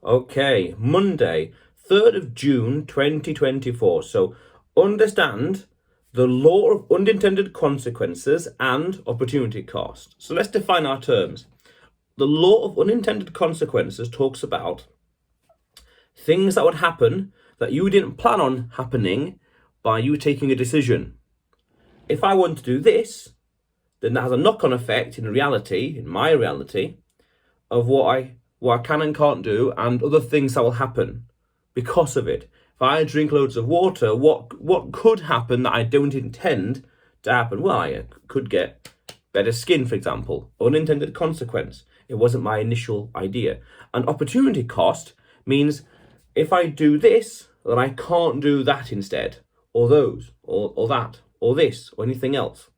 Okay, Monday, 3rd of June 2024. So understand the law of unintended consequences and opportunity cost. So let's define our terms. The law of unintended consequences talks about things that would happen that you didn't plan on happening by you taking a decision. If I want to do this, then that has a knock-on effect in reality, in my reality, of what I can and can't do, and other things that will happen because of it. If I drink loads of water, what could happen that I don't intend to happen? Well, I could get better skin, for example. Unintended consequence. It wasn't my initial idea. And opportunity cost means if I do this, then I can't do that instead, or those, or that, or this, or anything else.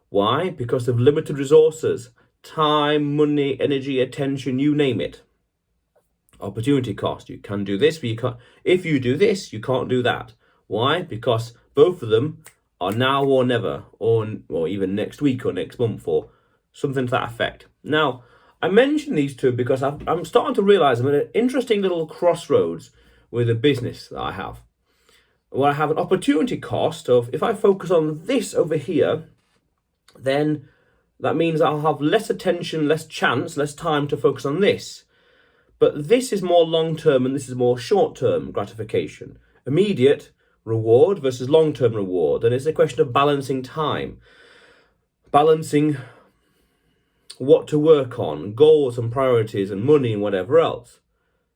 Why? Because of limited resources. Time, money, energy, attention, you name it. Opportunity cost. You can do this, but you can't. If you do this, you can't do that. Why? Because both of them are now or never, or even next week or next month, or something to that effect. Now, I mention these two because I'm starting to realize I'm at an interesting little crossroads with a business that I have, where I have an opportunity cost of if I focus on this over here, then that means I'll have less attention, less chance, less time to focus on this. But this is more long-term and this is more short-term gratification. Immediate reward versus long-term reward. And it's a question of balancing time. Balancing what to work on, goals and priorities and money and whatever else.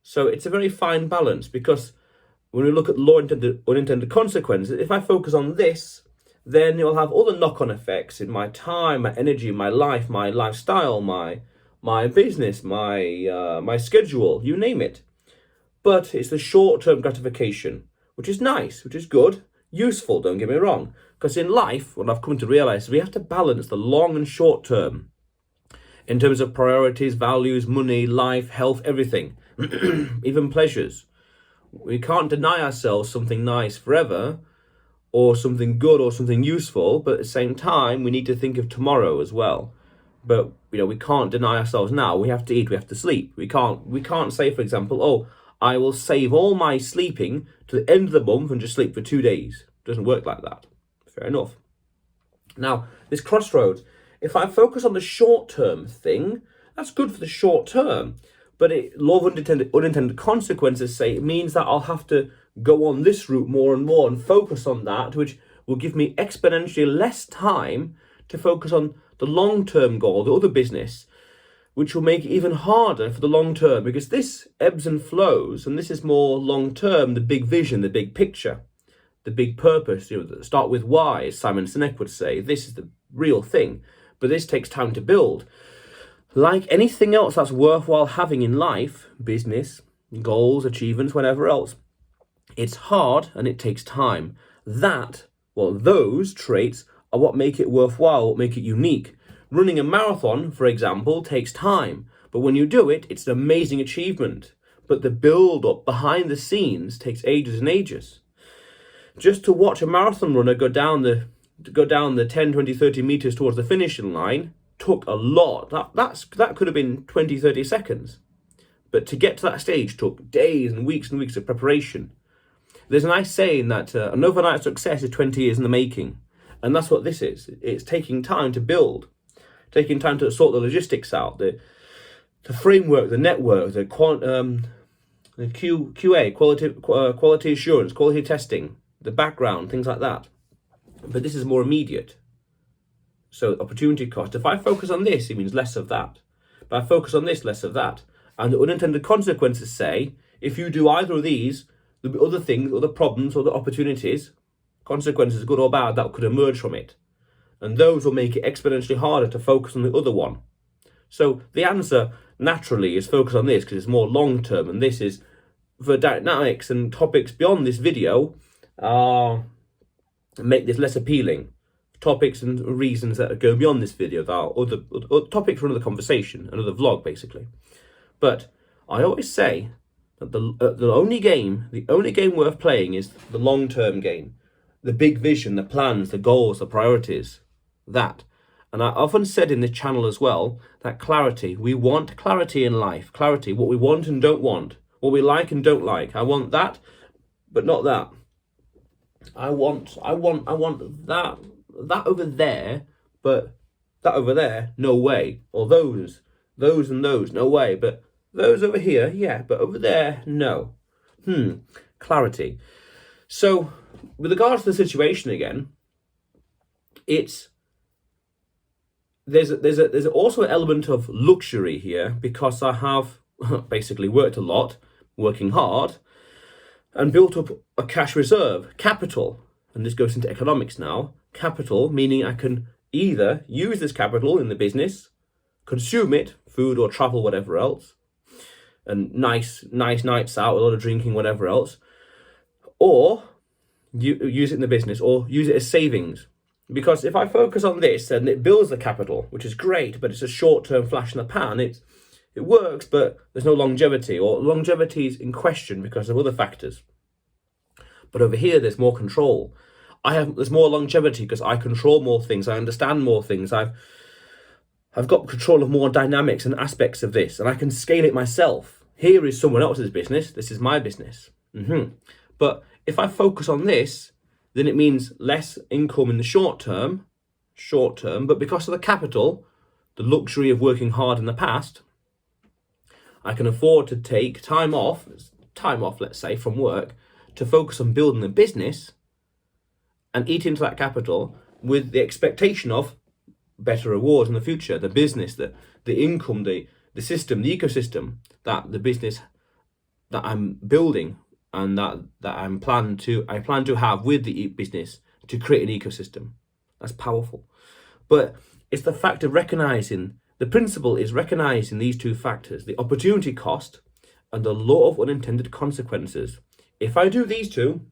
So it's a very fine balance, because when we look at law unintended consequences, if I focus on this, then you'll have all the knock-on effects in my time, my energy, my life, my lifestyle, my business, my schedule, you name it. But it's the short-term gratification, which is nice, which is good, useful, don't get me wrong. Because in life, what I've come to realize is we have to balance the long and short term in terms of priorities, values, money, life, health, everything, even pleasures. We can't deny ourselves something nice forever, or something good or something useful, but at the same time, we need to think of tomorrow as well. But we can't deny ourselves now. We have to eat, we have to sleep. We can't say, for example, oh, I will save all my sleeping to the end of the month and just sleep for 2 days. It doesn't work like that. Fair enough. Now, this crossroads, if I focus on the short-term thing, that's good for the short term. But law of unintended consequences say it means that I'll have to go on this route more and more and focus on that, which will give me exponentially less time to focus on the long-term goal, the other business, which will make it even harder for the long term, because this ebbs and flows, and this is more long-term, the big vision, the big picture, the big purpose, start with why, as Simon Sinek would say. This is the real thing, but this takes time to build. Like anything else that's worthwhile having in life, business, goals, achievements, whatever else, it's hard and it takes time. Those traits are what make it worthwhile, what make it unique. Running a marathon, for example, takes time, but when you do it, it's an amazing achievement. But the build-up behind the scenes takes ages and ages. Just to watch a marathon runner go down the 10, 20, 30 meters towards the finishing line took a lot. That could have been 20, 30 seconds. But to get to that stage took days and weeks of preparation. There's a nice saying that an overnight success is 20 years in the making. And that's what this is. It's taking time to build, taking time to sort the logistics out, the framework, the network, the QA, quality assurance, quality testing, the background, things like that. But this is more immediate. So opportunity cost. If I focus on this, it means less of that. If I focus on this, less of that. And the unintended consequences say, if you do either of these, there'll be other things, other problems, other opportunities, consequences, good or bad, that could emerge from it. And those will make it exponentially harder to focus on the other one. So the answer naturally is focus on this because it's more long-term, and this is for dynamics and topics beyond this video make this less appealing. Topics and reasons that go beyond this video that are other topics for another conversation, another vlog basically. But I always say that the only game worth playing is the long-term game, the big vision, the plans, the goals, the priorities, that. And I often said in this channel as well that clarity, we want clarity in life, clarity, what we want and don't want, what we like and don't like. I want that, but not that. I want that over there, but that over there, no way. Or those and those, no way. But those over here, yeah, but over there, no. Clarity. So, with regards to the situation again, there's also an element of luxury here, because I have basically worked a lot, working hard, and built up a cash reserve, capital. And this goes into economics now. Capital, meaning I can either use this capital in the business, consume it, food or travel, whatever else, and nice nights out, a lot of drinking, whatever else, or use it in the business, or use it as savings. Because if I focus on this, then it builds the capital, which is great, but it's a short-term flash in the pan. It works, but there's no longevity, or longevity is in question because of other factors. But over here, there's more control. There's more longevity because I control more things. I understand more things. I've got control of more dynamics and aspects of this, and I can scale it myself. Here is someone else's business. This is my business. But if I focus on this, then it means less income in the short term, but because of the capital, the luxury of working hard in the past, I can afford to take time off, let's say, from work, to focus on building the business and eat into that capital with the expectation of better rewards in the future. The business, the income, the system, the ecosystem that the business that I'm building and that I plan to have with the business to create an ecosystem. That's powerful. But it's the fact of recognizing, the principle is recognizing these two factors, the opportunity cost and the law of unintended consequences. If I do these two,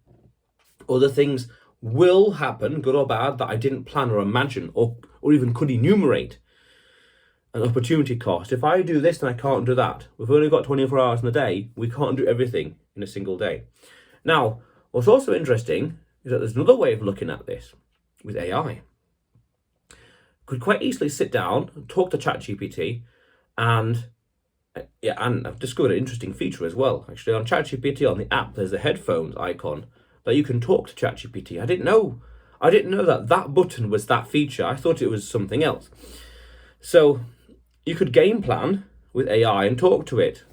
other things will happen, good or bad, that I didn't plan or imagine or even could enumerate. An opportunity cost. If I do this, then I can't do that. We've only got 24 hours in a day. We can't do everything in a single day. Now, what's also interesting is that there's another way of looking at this with AI. Could quite easily sit down and talk to ChatGPT, and I've discovered an interesting feature as well. Actually, on ChatGPT, on the app, there's a headphones icon that you can talk to ChatGPT. I didn't know that button was that feature. I thought it was something else. So you could game plan with AI and talk to it.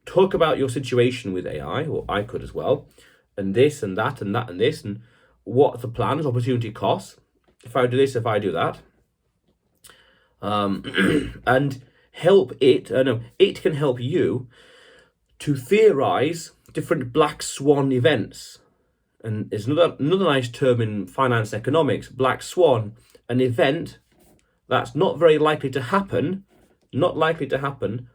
Talk about your situation with AI, or I could as well, and this and that and that and this, and what the plans, opportunity costs. If I do this, if I do that. And help it, it can help you to theorize different black swan events. And it's another nice term in finance economics, black swan, an event that's not very likely to happen,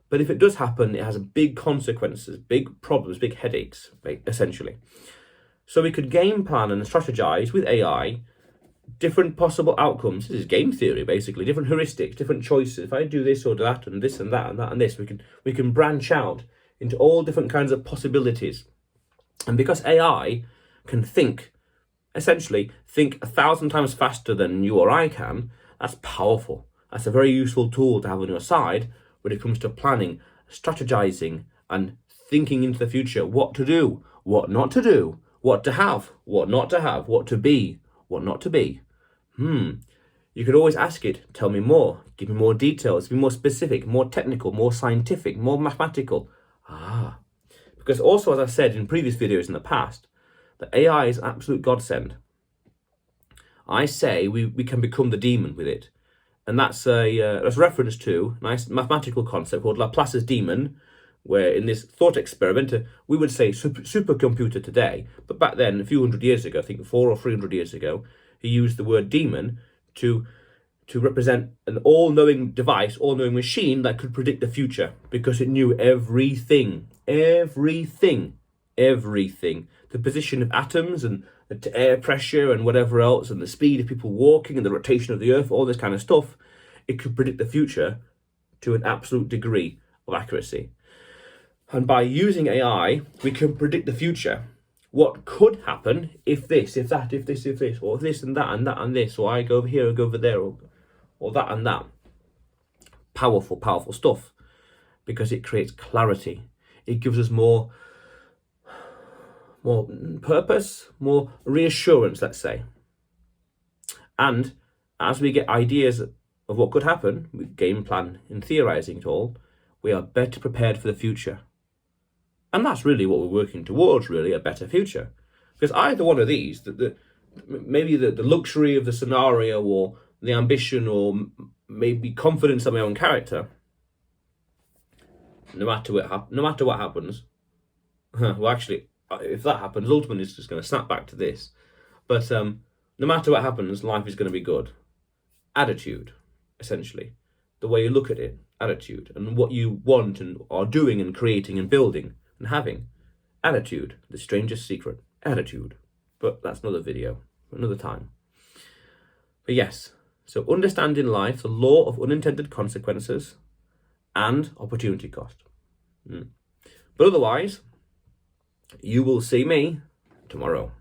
but if it does happen, it has big consequences, big problems, big headaches, essentially. So we could game plan and strategize with AI different possible outcomes. This is game theory, basically, different heuristics, different choices. If I do this or that and this and that and that and this, we can branch out into all different kinds of possibilities. And because AI can essentially think 1,000 times faster than you or I can, that's powerful. That's a very useful tool to have on your side when it comes to planning, strategizing, and thinking into the future. What to do, what not to do, what to have, what not to have, what to be, what not to be. You could always ask it, tell me more, give me more details, be more specific, more technical, more scientific, more mathematical. Because also, as I said in previous videos in the past, that AI is absolute godsend. I say we can become the demon with it. And that's a reference to a nice mathematical concept called Laplace's demon, where in this thought experiment, we would say supercomputer today, but back then, a few hundred years ago, I think 400 or 300 years ago, he used the word demon to represent an all-knowing device, all-knowing machine that could predict the future, because it knew everything. The position of atoms and the air pressure and whatever else, and the speed of people walking and the rotation of the earth, all this kind of stuff. It could predict the future to an absolute degree of accuracy. And by using AI, we can predict the future. What could happen if this, if that, if this, or this and that and that and this, or I go over here or go over there, or that and that. Powerful, powerful stuff, because it creates clarity. It gives us more purpose, more reassurance, let's say. And as we get ideas of what could happen with game plan and theorizing it all, we are better prepared for the future. And that's really what we're working towards, really, a better future. Because either one of these, maybe the luxury of the scenario or the ambition or maybe confidence in my own character, no matter what happens, well, actually, if that happens, ultimately it's just going to snap back to this. But no matter what happens, life is going to be good. Attitude, essentially. The way you look at it, attitude. And what you want and are doing and creating and building and having. Attitude, the strangest secret. Attitude. But that's another video, another time. But yes, so understand in life the law of unintended consequences and opportunity cost. But otherwise, you will see me tomorrow.